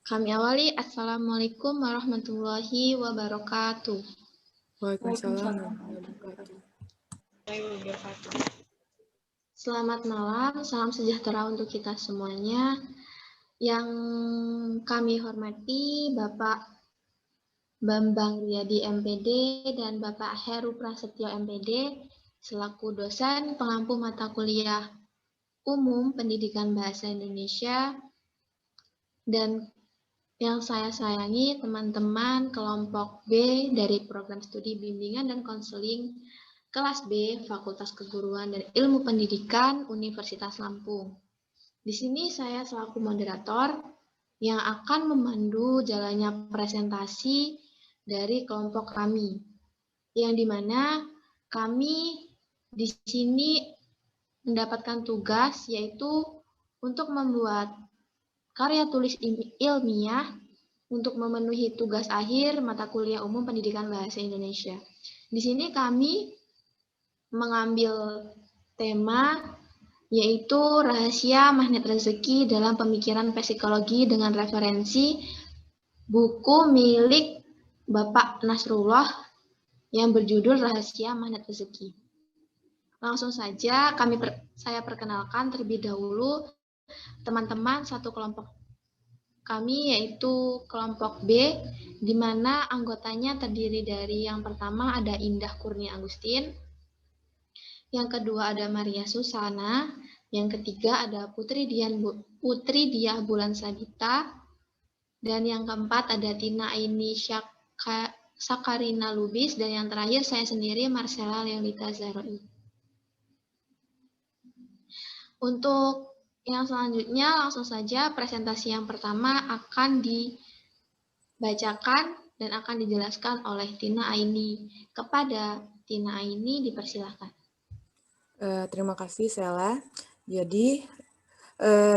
Kami awali. Assalamualaikum warahmatullahi wabarakatuh. Waalaikumsalam warahmatullahi wabarakatuh. Selamat malam, salam sejahtera untuk kita semuanya. Yang kami hormati Bapak Bambang Riyadi MPD dan Bapak Heru Prasetyo MPD selaku dosen pengampu mata kuliah umum pendidikan bahasa Indonesia, dan yang saya sayangi teman-teman kelompok B dari program studi bimbingan dan konseling kelas B Fakultas Keguruan dan Ilmu Pendidikan Universitas Lampung. Di sini saya selaku moderator yang akan memandu jalannya presentasi dari kelompok kami, yang dimana kami di sini mendapatkan tugas yaitu untuk membuat karya tulis ilmiah untuk memenuhi tugas akhir mata kuliah umum pendidikan bahasa Indonesia. Di sini kami mengambil tema yaitu rahasia magnet rezeki dalam pemikiran psikologi dengan referensi buku milik Bapak Nasrullah yang berjudul Rahasia Magnet Rezeki. Langsung saja saya perkenalkan terlebih dahulu teman-teman satu kelompok kami, yaitu kelompok B, di mana anggotanya terdiri dari yang pertama ada Indah Kurnia Agustin, yang kedua ada Maria Susana, yang ketiga ada Putri Diah Bulan Sabita, dan yang keempat ada Tina Aini Sakarina Lubis, dan yang terakhir saya sendiri Marcella Leolita Zaroi. Untuk yang selanjutnya langsung saja presentasi yang pertama akan dibacakan dan akan dijelaskan oleh Tina Aini. Kepada Tina Aini dipersilahkan. Terima kasih Sela. Jadi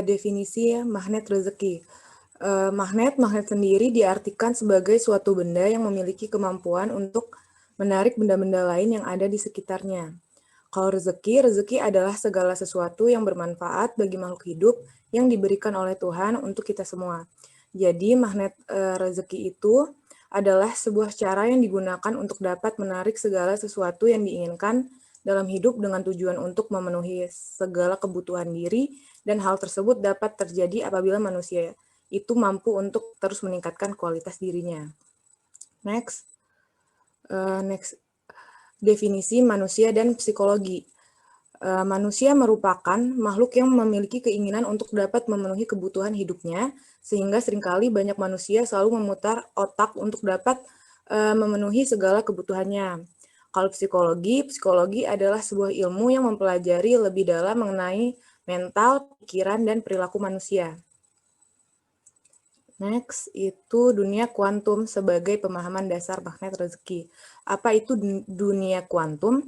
definisi magnet rezeki. Magnet sendiri diartikan sebagai suatu benda yang memiliki kemampuan untuk menarik benda-benda lain yang ada di sekitarnya. Kalau rezeki adalah segala sesuatu yang bermanfaat bagi makhluk hidup yang diberikan oleh Tuhan untuk kita semua. Jadi magnet rezeki itu adalah sebuah cara yang digunakan untuk dapat menarik segala sesuatu yang diinginkan dalam hidup dengan tujuan untuk memenuhi segala kebutuhan diri, dan hal tersebut dapat terjadi apabila manusia itu mampu untuk terus meningkatkan kualitas dirinya. Next. Definisi manusia dan psikologi. Manusia merupakan makhluk yang memiliki keinginan untuk dapat memenuhi kebutuhan hidupnya, sehingga seringkali banyak manusia selalu memutar otak untuk dapat memenuhi segala kebutuhannya. Kalau psikologi adalah sebuah ilmu yang mempelajari lebih dalam mengenai mental, pikiran, dan perilaku manusia. Next, itu dunia kuantum sebagai pemahaman dasar magnet rezeki. Apa itu dunia kuantum?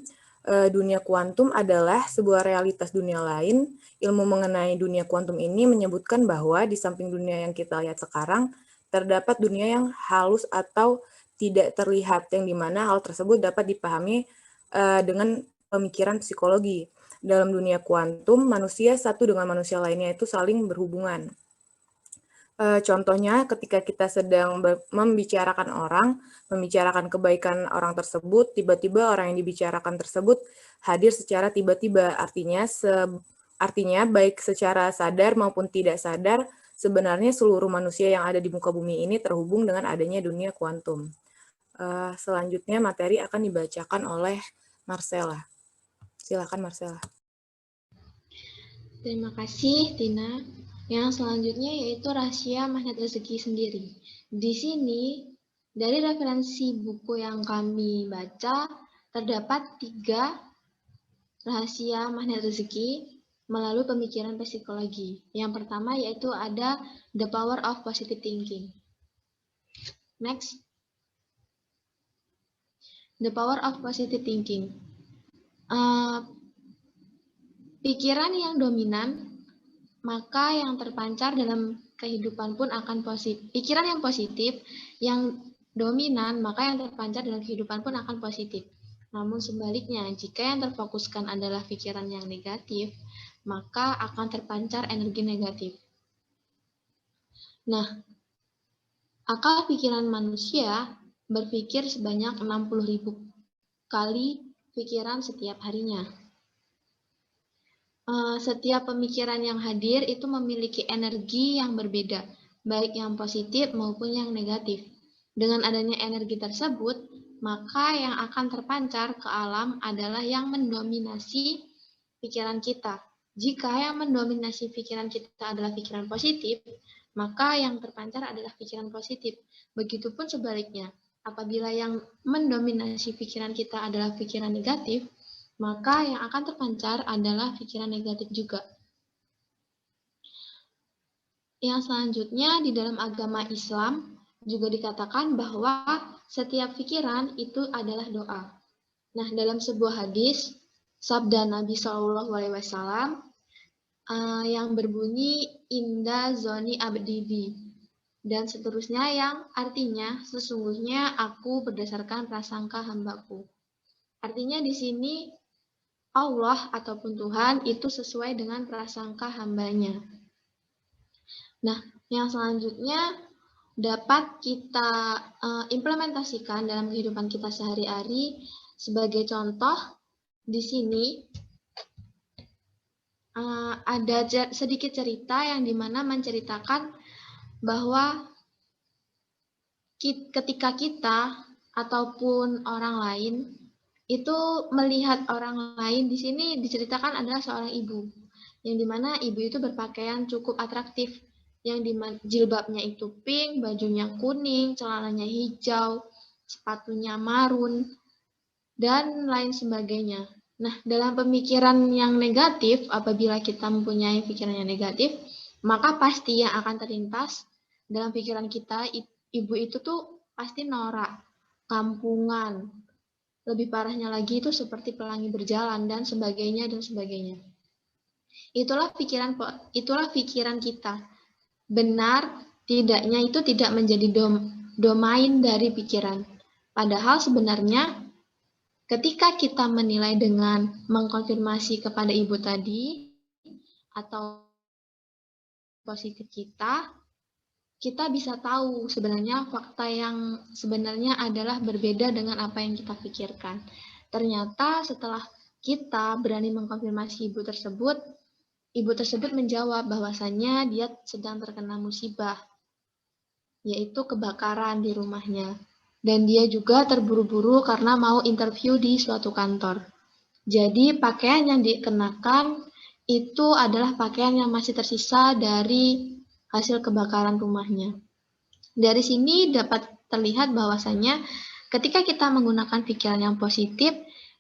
Dunia kuantum adalah sebuah realitas dunia lain. Ilmu mengenai dunia kuantum ini menyebutkan bahwa di samping dunia yang kita lihat sekarang, terdapat dunia yang halus atau tidak terlihat, yang dimana hal tersebut dapat dipahami dengan pemikiran psikologi. Dalam dunia kuantum, manusia satu dengan manusia lainnya itu saling berhubungan. Contohnya ketika kita sedang membicarakan kebaikan orang tersebut, tiba-tiba orang yang dibicarakan tersebut hadir secara tiba-tiba. Artinya baik secara sadar maupun tidak sadar, sebenarnya seluruh manusia yang ada di muka bumi ini terhubung dengan adanya dunia kuantum. Selanjutnya materi akan dibacakan oleh Marcella. Silakan Marcella. Terima kasih Tina. Yang selanjutnya yaitu rahasia magnet rezeki sendiri. Di sini, dari referensi buku yang kami baca, terdapat 3 rahasia magnet rezeki melalui pemikiran psikologi. Yang pertama yaitu ada the power of positive thinking. Next. The power of positive thinking. Pikiran yang dominan, maka yang terpancar dalam kehidupan pun akan positif. Pikiran yang positif, yang dominan, maka yang terpancar dalam kehidupan pun akan positif. Namun sebaliknya, jika yang terfokuskan adalah pikiran yang negatif, maka akan terpancar energi negatif. Nah, akal pikiran manusia berpikir sebanyak 60.000 kali pikiran setiap harinya. Setiap pemikiran yang hadir itu memiliki energi yang berbeda, baik yang positif maupun yang negatif. Dengan adanya energi tersebut, maka yang akan terpancar ke alam adalah yang mendominasi pikiran kita. Jika yang mendominasi pikiran kita adalah pikiran positif, maka yang terpancar adalah pikiran positif. Begitupun sebaliknya, apabila yang mendominasi pikiran kita adalah pikiran negatif, maka yang akan terpancar adalah pikiran negatif juga. Yang selanjutnya, di dalam agama Islam juga dikatakan bahwa setiap pikiran itu adalah doa. Nah, dalam sebuah hadis, sabda Nabi SAW yang berbunyi inda zoni abdi, dan seterusnya yang artinya sesungguhnya aku berdasarkan prasangka hambaku. Artinya di sini Allah ataupun Tuhan itu sesuai dengan prasangka hambanya. Nah, yang selanjutnya dapat kita implementasikan dalam kehidupan kita sehari-hari. Sebagai contoh, di sini ada sedikit cerita yang dimana menceritakan bahwa ketika kita ataupun orang lain itu melihat orang lain, di sini diceritakan adalah seorang ibu, yang dimana ibu itu berpakaian cukup atraktif, yang dimana jilbabnya itu pink, bajunya kuning, celananya hijau, sepatunya marun, dan lain sebagainya. Nah, dalam pemikiran yang negatif, apabila kita mempunyai pikiran yang negatif, maka pasti yang akan terlintas dalam pikiran kita, ibu itu tuh pasti norak, kampungan, lebih parahnya lagi itu seperti pelangi berjalan dan sebagainya dan sebagainya. Itulah pikiran kita. Benar tidaknya itu tidak menjadi domain dari pikiran. Padahal sebenarnya ketika kita menilai dengan mengkonfirmasi kepada ibu tadi atau positif kita bisa tahu sebenarnya fakta yang sebenarnya adalah berbeda dengan apa yang kita pikirkan. Ternyata setelah kita berani mengkonfirmasi ibu tersebut menjawab bahwasannya dia sedang terkena musibah, yaitu kebakaran di rumahnya. Dan dia juga terburu-buru karena mau interview di suatu kantor. Jadi pakaian yang dikenakan itu adalah pakaian yang masih tersisa dari hasil kebakaran rumahnya. Dari sini dapat terlihat bahwasannya ketika kita menggunakan pikiran yang positif,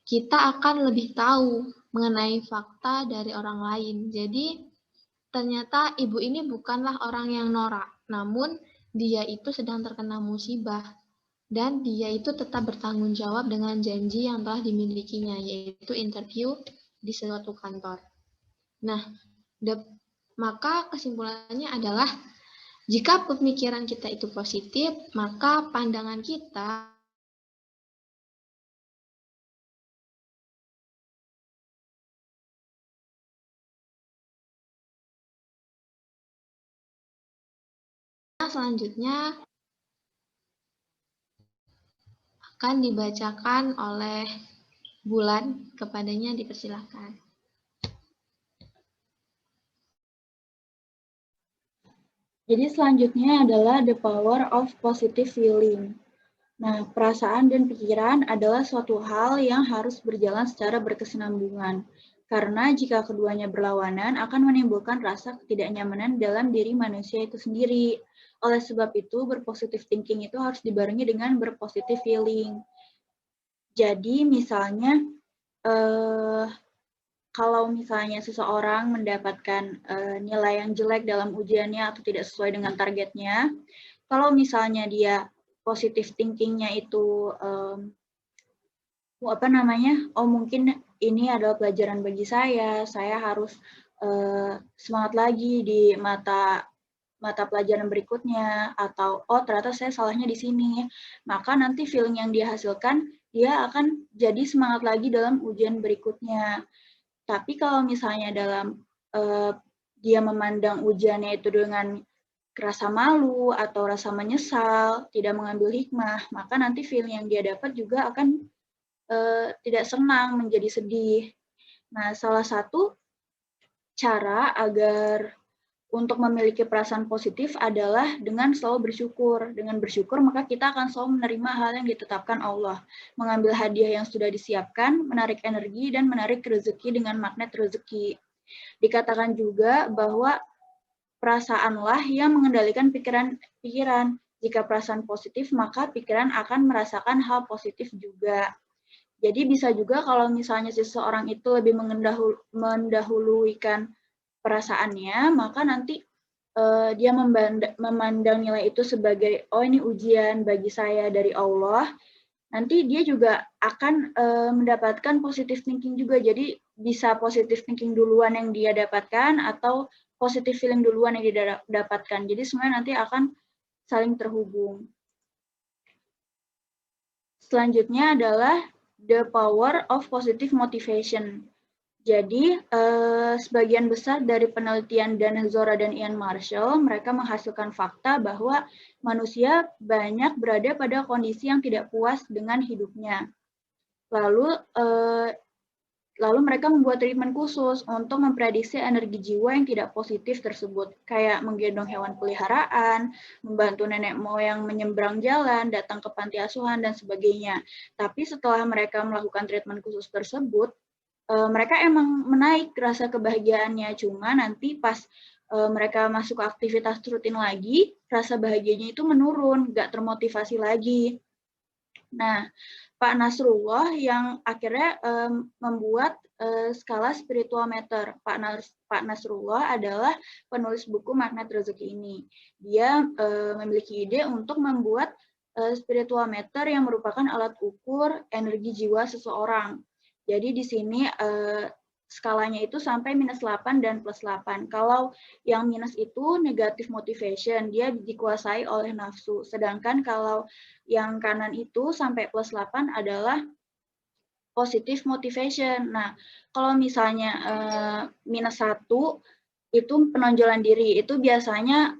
kita akan lebih tahu mengenai fakta dari orang lain. Jadi ternyata ibu ini bukanlah orang yang norak, namun dia itu sedang terkena musibah. Dan dia itu tetap bertanggung jawab dengan janji yang telah dimilikinya, yaitu interview di suatu kantor. Nah, maka kesimpulannya adalah jika pemikiran kita itu positif, maka pandangan kita selanjutnya akan dibacakan oleh Bulan, kepadanya dipersilahkan. Jadi selanjutnya adalah the power of positive feeling. Nah, perasaan dan pikiran adalah suatu hal yang harus berjalan secara berkesinambungan. Karena jika keduanya berlawanan akan menimbulkan rasa ketidaknyamanan dalam diri manusia itu sendiri. Oleh sebab itu, berpositive thinking itu harus dibarengi dengan berpositive feeling. Jadi misalnya, kalau misalnya seseorang mendapatkan nilai yang jelek dalam ujiannya atau tidak sesuai dengan targetnya, kalau misalnya dia positive thinking-nya itu mungkin ini adalah pelajaran bagi saya harus semangat lagi di mata pelajaran berikutnya, atau ternyata saya salahnya di sini, maka nanti feeling yang dia hasilkan dia akan jadi semangat lagi dalam ujian berikutnya. Tapi kalau misalnya dalam dia memandang ujiannya itu dengan rasa malu atau rasa menyesal, tidak mengambil hikmah, maka nanti feeling yang dia dapat juga akan tidak senang, menjadi sedih. Nah, salah satu cara agar untuk memiliki perasaan positif adalah dengan selalu bersyukur. Dengan bersyukur, maka kita akan selalu menerima hal yang ditetapkan Allah. Mengambil hadiah yang sudah disiapkan, menarik energi, dan menarik rezeki dengan magnet rezeki. Dikatakan juga bahwa perasaanlah yang mengendalikan pikiran. Jika perasaan positif, maka pikiran akan merasakan hal positif juga. Jadi bisa juga kalau misalnya seseorang itu lebih mendahulukan perasaannya, maka nanti dia memandang nilai itu sebagai, oh ini ujian bagi saya dari Allah, nanti dia juga akan mendapatkan positive thinking juga. Jadi bisa positive thinking duluan yang dia dapatkan atau positive feeling duluan yang dia dapatkan. Jadi semuanya nanti akan saling terhubung. Selanjutnya adalah the power of positive motivation. Jadi, sebagian besar dari penelitian Dana Zora dan Ian Marshall, mereka menghasilkan fakta bahwa manusia banyak berada pada kondisi yang tidak puas dengan hidupnya. Lalu mereka membuat treatment khusus untuk memprediksi energi jiwa yang tidak positif tersebut, kayak menggendong hewan peliharaan, membantu nenek moyang menyeberang jalan, datang ke panti asuhan, dan sebagainya. Tapi setelah mereka melakukan treatment khusus tersebut, mereka emang menaik rasa kebahagiaannya, cuma nanti pas mereka masuk ke aktivitas rutin lagi, rasa bahagianya itu menurun, nggak termotivasi lagi. Nah, Pak Nasrullah yang akhirnya membuat skala spiritual meter. Pak Nasrullah adalah penulis buku Magnet Rezeki ini. Dia memiliki ide untuk membuat spiritual meter yang merupakan alat ukur energi jiwa seseorang. Jadi di sini skalanya itu sampai -8 dan +8. Kalau yang minus itu negative motivation, dia dikuasai oleh nafsu. Sedangkan kalau yang kanan itu sampai +8 adalah positive motivation. Nah, kalau misalnya -1 itu penonjolan diri, itu biasanya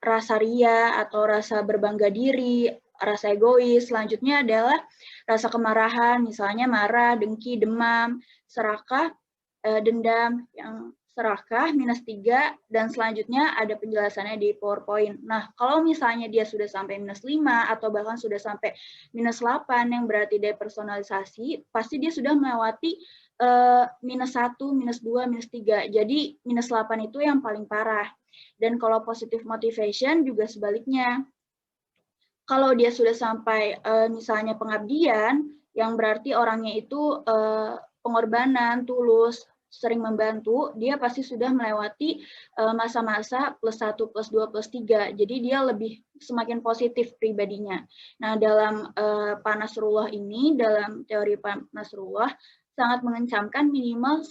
rasa ria atau rasa berbangga diri, rasa egois. Selanjutnya adalah rasa kemarahan, misalnya marah, dengki, demam, serakah, dendam. Yang serakah -3, dan selanjutnya ada penjelasannya di PowerPoint. Nah, kalau misalnya dia sudah sampai -5 atau bahkan sudah sampai -8 yang berarti depersonalisasi, pasti dia sudah melewati -1, -2, -3. Jadi -8 itu yang paling parah. Dan kalau positive motivation juga sebaliknya. Kalau dia sudah sampai misalnya pengabdian, yang berarti orangnya itu pengorbanan, tulus, sering membantu, dia pasti sudah melewati masa-masa +1, +2, +3. Jadi dia lebih semakin positif pribadinya. Nah, dalam Pak Nasrullah ini, dalam teori Pak Nasrullah, sangat mengencamkan minimal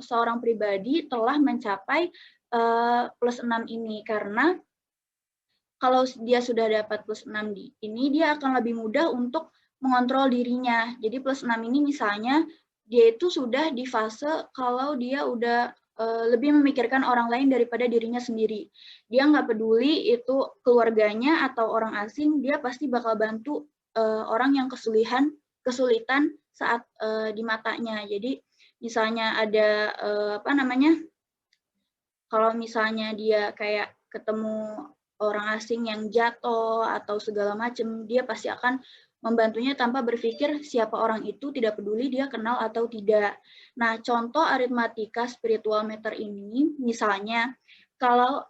seorang pribadi telah mencapai +6 ini, karena kalau dia sudah dapat +6 ini, dia akan lebih mudah untuk mengontrol dirinya. Jadi +6 ini misalnya dia itu sudah di fase kalau dia udah lebih memikirkan orang lain daripada dirinya sendiri. Dia nggak peduli itu keluarganya atau orang asing, dia pasti bakal bantu orang yang kesulitan saat di matanya. Jadi misalnya ada kalau misalnya dia kayak ketemu orang asing yang jatuh atau segala macam, dia pasti akan membantunya tanpa berpikir siapa orang itu, tidak peduli dia kenal atau tidak. Nah, contoh aritmatika spiritual meter ini, misalnya kalau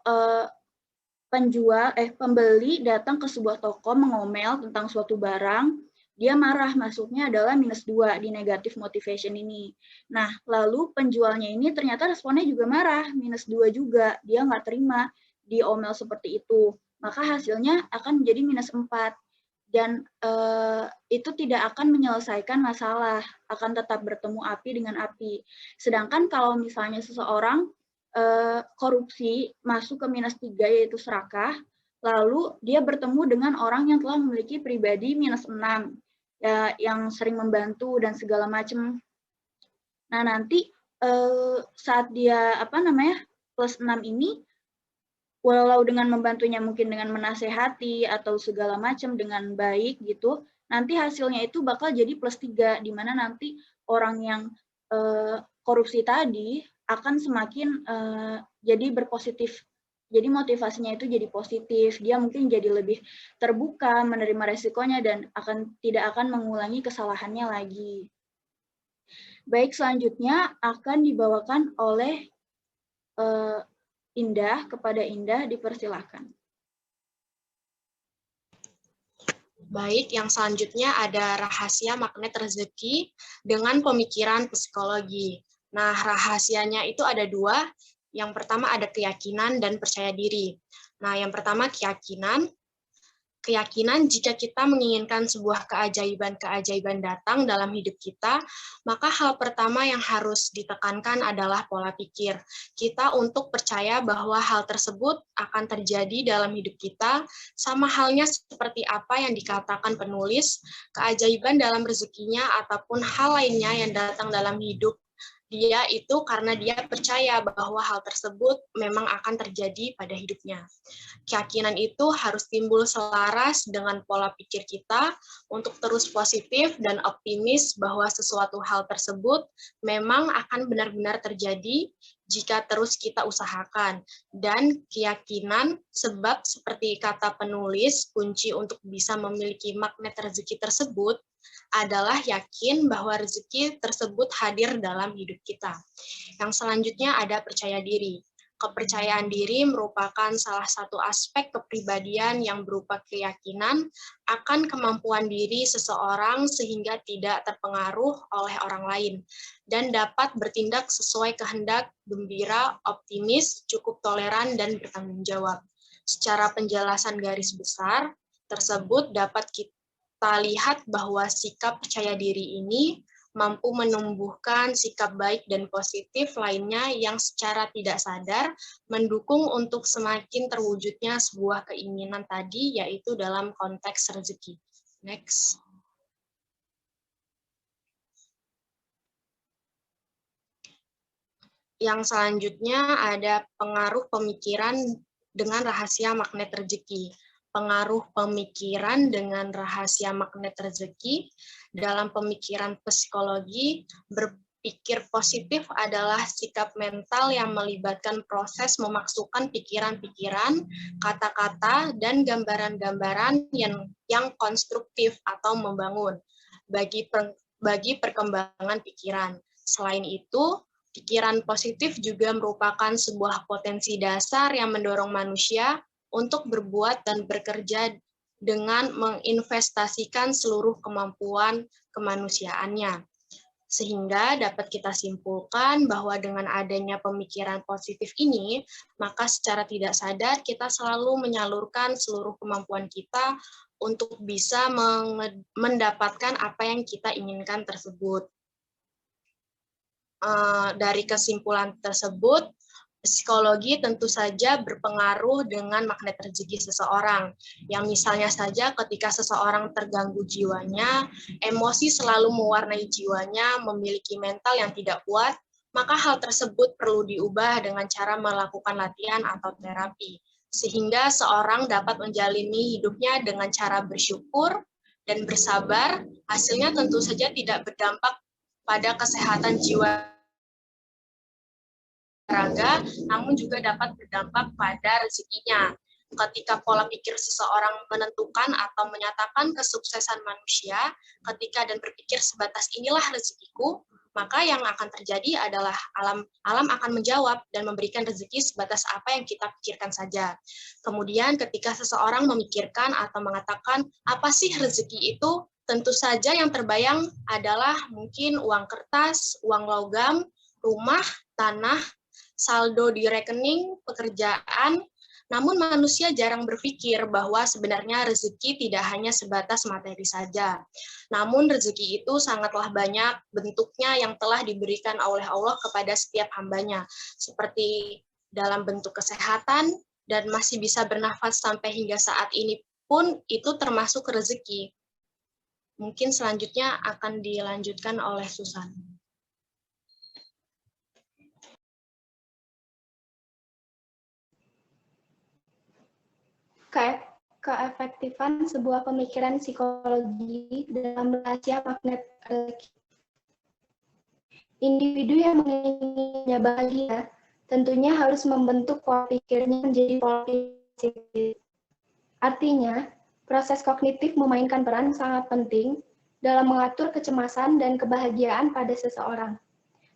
pembeli datang ke sebuah toko mengomel tentang suatu barang, dia marah, masuknya adalah -2 di negative motivation ini. Nah, lalu penjualnya ini ternyata responnya juga marah, -2 juga, dia nggak terima diomel seperti itu. Maka hasilnya akan menjadi -4. Dan itu tidak akan menyelesaikan masalah, akan tetap bertemu api dengan api. Sedangkan kalau misalnya seseorang korupsi masuk ke -3 yaitu serakah, lalu dia bertemu dengan orang yang telah memiliki pribadi -6. ya yang sering membantu dan segala macam. Nah, nanti saat dia plus 6 ini, walau dengan membantunya mungkin dengan menasehati atau segala macam dengan baik gitu, nanti hasilnya itu bakal jadi plus 3, di mana nanti orang yang korupsi tadi akan semakin jadi berpositif. Jadi motivasinya itu jadi positif, dia mungkin jadi lebih terbuka menerima resikonya dan tidak akan mengulangi kesalahannya lagi. Baik, selanjutnya akan dibawakan oleh Indah. Kepada Indah, dipersilahkan. Baik, yang selanjutnya ada rahasia magnet rezeki dengan pemikiran psikologi. Nah, rahasianya itu ada 2. Yang pertama ada keyakinan dan percaya diri. Nah, yang pertama keyakinan jika kita menginginkan sebuah keajaiban-keajaiban datang dalam hidup kita, maka hal pertama yang harus ditekankan adalah pola pikir. Kita untuk percaya bahwa hal tersebut akan terjadi dalam hidup kita, sama halnya seperti apa yang dikatakan penulis, keajaiban dalam rezekinya ataupun hal lainnya yang datang dalam hidup dia itu karena dia percaya bahwa hal tersebut memang akan terjadi pada hidupnya. Keyakinan itu harus timbul selaras dengan pola pikir kita untuk terus positif dan optimis bahwa sesuatu hal tersebut memang akan benar-benar terjadi jika terus kita usahakan. Dan keyakinan, sebab seperti kata penulis, kunci untuk bisa memiliki magnet rezeki tersebut adalah yakin bahwa rezeki tersebut hadir dalam hidup kita. Yang selanjutnya ada percaya diri. Kepercayaan diri merupakan salah satu aspek kepribadian yang berupa keyakinan akan kemampuan diri seseorang sehingga tidak terpengaruh oleh orang lain dan dapat bertindak sesuai kehendak, gembira, optimis, cukup toleran, dan bertanggung jawab. Secara penjelasan garis besar tersebut dapat kita lihat bahwa sikap percaya diri ini mampu menumbuhkan sikap baik dan positif lainnya yang secara tidak sadar mendukung untuk semakin terwujudnya sebuah keinginan tadi, yaitu dalam konteks rezeki. Next. Yang selanjutnya ada pengaruh pemikiran dengan rahasia magnet rezeki. Pengaruh pemikiran dengan rahasia magnet rezeki dalam pemikiran psikologi, berpikir positif adalah sikap mental yang melibatkan proses memasukkan pikiran-pikiran, kata-kata, dan gambaran-gambaran yang konstruktif atau membangun bagi perkembangan pikiran. Selain itu, pikiran positif juga merupakan sebuah potensi dasar yang mendorong manusia untuk berbuat dan bekerja dengan menginvestasikan seluruh kemampuan kemanusiaannya. Sehingga dapat kita simpulkan bahwa dengan adanya pemikiran positif ini, maka secara tidak sadar kita selalu menyalurkan seluruh kemampuan kita untuk bisa mendapatkan apa yang kita inginkan tersebut. Dari kesimpulan tersebut, psikologi tentu saja berpengaruh dengan magnet rezeki seseorang. Yang misalnya saja ketika seseorang terganggu jiwanya, emosi selalu mewarnai jiwanya, memiliki mental yang tidak kuat, maka hal tersebut perlu diubah dengan cara melakukan latihan atau terapi. Sehingga seorang dapat menjalani hidupnya dengan cara bersyukur dan bersabar, hasilnya tentu saja tidak berdampak pada kesehatan jiwa raga, namun juga dapat berdampak pada rezekinya. Ketika pola pikir seseorang menentukan atau menyatakan kesuksesan manusia, ketika dan berpikir sebatas inilah rezekiku, maka yang akan terjadi adalah alam akan menjawab dan memberikan rezeki sebatas apa yang kita pikirkan saja. Kemudian ketika seseorang memikirkan atau mengatakan apa sih rezeki itu, tentu saja yang terbayang adalah mungkin uang kertas, uang logam, rumah, tanah, saldo di rekening, pekerjaan, namun manusia jarang berpikir bahwa sebenarnya rezeki tidak hanya sebatas materi saja. Namun rezeki itu sangatlah banyak bentuknya yang telah diberikan oleh Allah kepada setiap hambanya, seperti dalam bentuk kesehatan dan masih bisa bernafas sampai hingga saat ini pun itu termasuk rezeki. Mungkin selanjutnya akan dilanjutkan oleh Susan. Keefektifan sebuah pemikiran psikologi dalam rahasia magnet rezeki. Individu yang menginginnya bahagia tentunya harus membentuk pola pikirnya menjadi pola positif. Artinya, proses kognitif memainkan peran sangat penting dalam mengatur kecemasan dan kebahagiaan pada seseorang.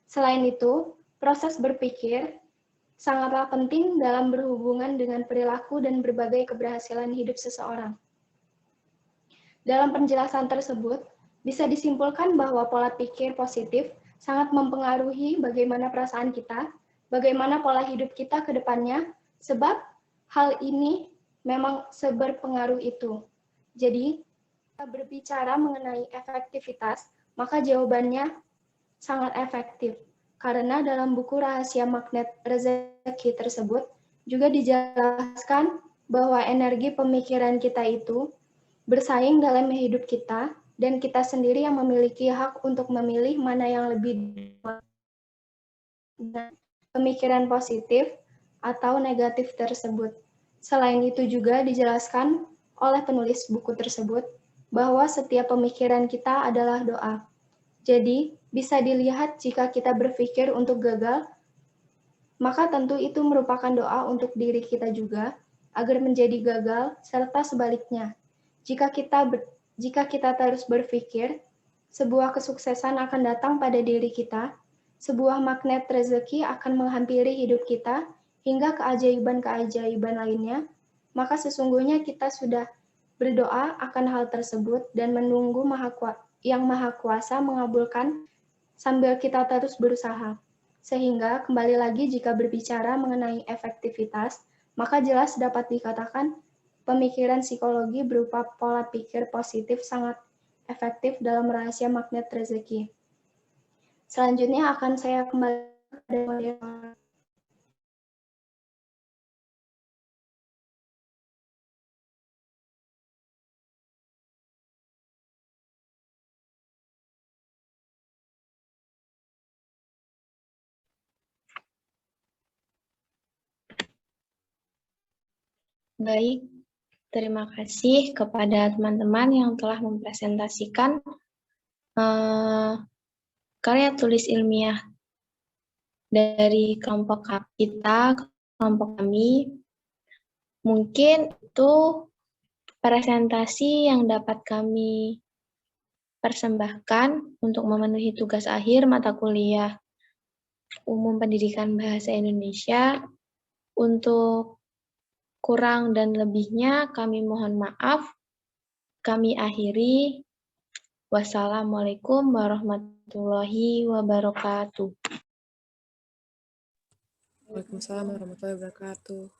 Selain itu, proses berpikir sangatlah penting dalam berhubungan dengan perilaku dan berbagai keberhasilan hidup seseorang. Dalam penjelasan tersebut, bisa disimpulkan bahwa pola pikir positif sangat mempengaruhi bagaimana perasaan kita, bagaimana pola hidup kita ke depannya, sebab hal ini memang seberpengaruh itu. Jadi, kita berbicara mengenai efektivitas, maka jawabannya sangat efektif. Karena dalam buku Rahasia Magnet Rezeki tersebut juga dijelaskan bahwa energi pemikiran kita itu bersaing dalam hidup kita dan kita sendiri yang memiliki hak untuk memilih mana yang lebih pemikiran positif atau negatif tersebut. Selain itu juga dijelaskan oleh penulis buku tersebut bahwa setiap pemikiran kita adalah doa. Jadi, bisa dilihat jika kita berpikir untuk gagal, maka tentu itu merupakan doa untuk diri kita juga, agar menjadi gagal, serta sebaliknya. Jika kita terus berpikir, sebuah kesuksesan akan datang pada diri kita, sebuah magnet rezeki akan menghampiri hidup kita, hingga keajaiban-keajaiban lainnya, maka sesungguhnya kita sudah berdoa akan hal tersebut dan menunggu Yang Maha Kuasa mengabulkan sambil kita terus berusaha. Sehingga kembali lagi jika berbicara mengenai efektivitas, maka jelas dapat dikatakan pemikiran psikologi berupa pola pikir positif sangat efektif dalam rahasia magnet rezeki. Selanjutnya akan saya kembali kepada moderator. Baik, terima kasih kepada teman-teman yang telah mempresentasikan karya tulis ilmiah dari kelompok kita, kelompok kami. Mungkin itu presentasi yang dapat kami persembahkan untuk memenuhi tugas akhir mata kuliah Umum Pendidikan Bahasa Indonesia. Untuk kurang dan lebihnya kami mohon maaf. Kami akhiri. Wassalamualaikum warahmatullahi wabarakatuh. Waalaikumsalam warahmatullahi wabarakatuh.